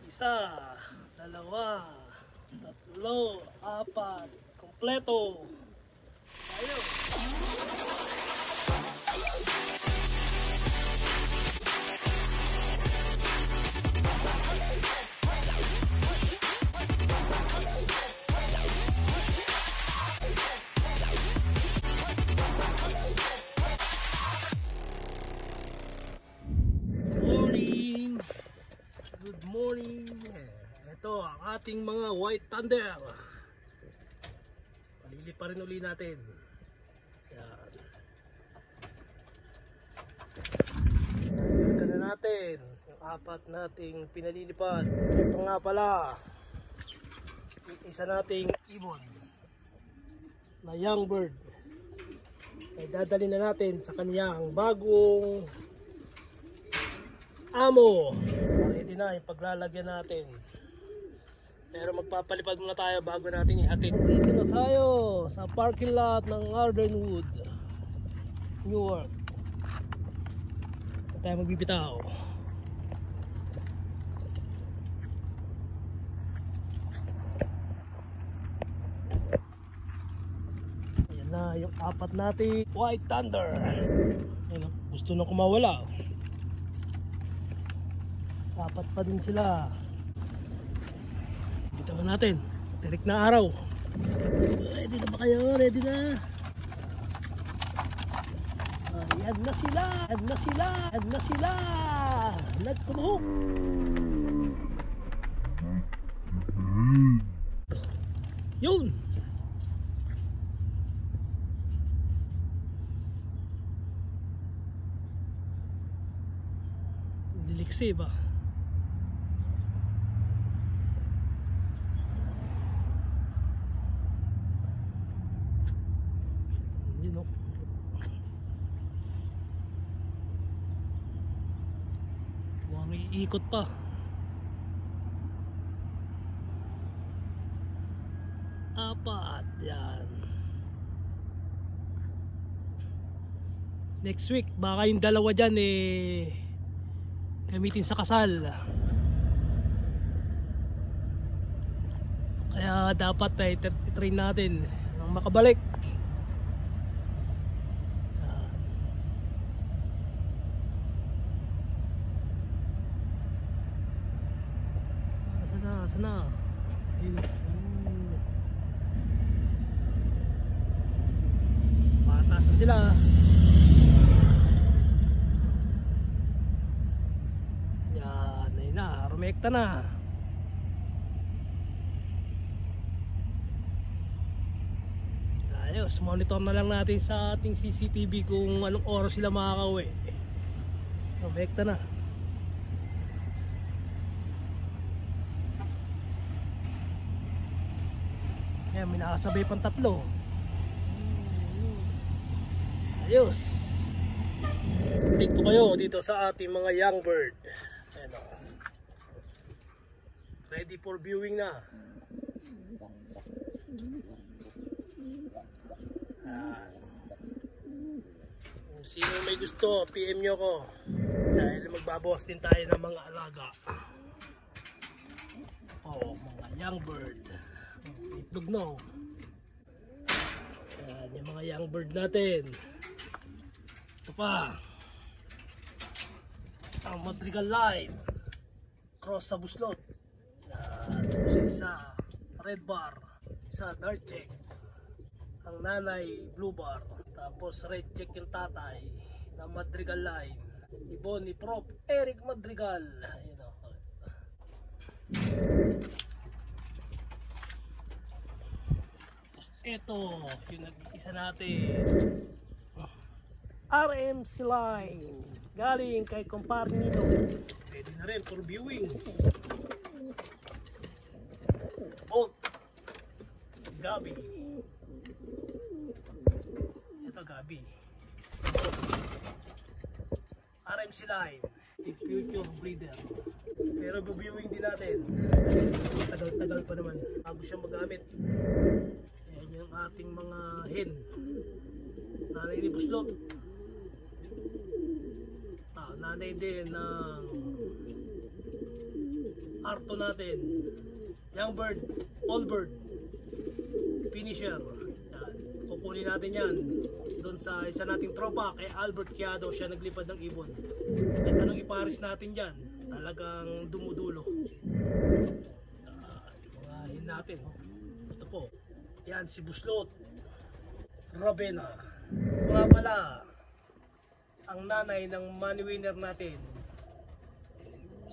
Isa, dalawa, tatlo, apat, kompleto. Tayo. Good morning. Ito ang ating mga white thunder. Paliliparin uli natin. Yan. Nakarga na natin yung apat nating pinalilipad. Ito nga pala yung isa nating ibon na young bird. Ay dadali na natin sa kaniyang bagong amo. Ready na yung paglalagyan natin. Pero magpapalipad muna tayo bago natin ihatid. Dito na tayo sa parking lot ng Ardenwood, Newark. Ito tayo magbibitaw. Ayan na yung apat natin white thunder. Ayan, gusto na kumawala. Apat pa din sila. Bitawan natin. Tirik na araw. Ready na ba kayo? Ready na? Ayan na sila. Ayan na sila. Ayan na sila. Nagkumuhok. Yun. Diliksi ba? Mukhang iikot pa. Apat. Yan. Next week baka yung dalawa dyan gamitin sa kasal. Kaya dapat i-train natin nang makabalik. Sana patas na sila. Yan, ayun na, rumekta na. Ayos, monitor na lang natin sa ating CCTV kung anong oras sila makakauwi. Rumekta na. Ayan, may nakasabay pang tatlo. Ayos. Take ko kayo dito sa ating mga young bird. Ayan o. Ready for viewing na. Ayan. Kung sino may gusto, PM nyo ko. Dahil magbabawas din tayo ng mga alaga. O, mga young bird. Itlog no. Ayan, yung mga young bird natin. Ito pa ang Madrigal line cross sa buslot. Ayan, isa red bar, isa dark check ang nanay, blue bar, tapos red check yung tatay na Madrigal line. Ibon ni Prof. Eric Madrigal. Ayan o. Ito yung nag-isa natin RMC line galing kay Compar Nino. Pwede na rin for viewing. Bolt Gabi. Ito Gabi. RMC line future breeder. Pero viewing din natin. Tagal-tagal pa naman bago siya magamit. Yung ating mga hen nanay ni buslot, nanay din ng Arto natin. Young bird, old bird, finisher. Yan. Kukunin natin yan doon sa isa nating tropa kay Albert Quiado. Siya naglipad ng ibon. At anong iparis natin dyan? Talagang dumudulo. Mga natin. Ito po. Yan si Buslot Ravenna. Mga pala ang nanay ng money winner natin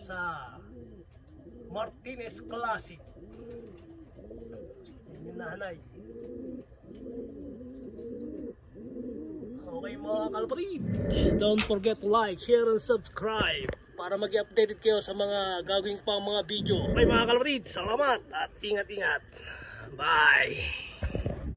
sa Martinez Classic. Yan yung nanay. Okay mga kalapatid, don't forget to like, share, and subscribe para mag-updated kayo sa mga gagawin pang mga video. Okay mga kalapatid, salamat at ingat-ingat. Bye!